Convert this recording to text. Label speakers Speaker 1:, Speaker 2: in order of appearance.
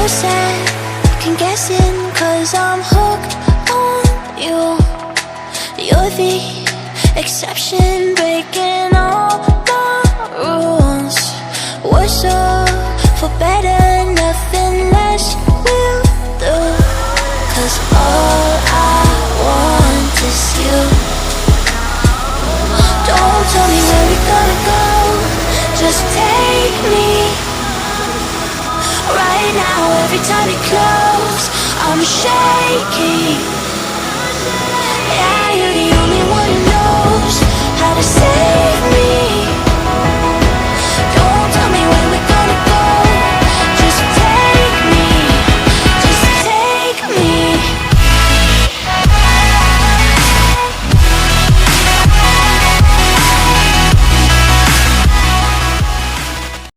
Speaker 1: second guessing, 'cause I'm hooked on you. You're the exception, breaking all my rules. We're so for better, nothing less will do. 'Cause all I want is you. Don't tell me where we're gonna go, just take me. Right now, every time you close, I'm shaking.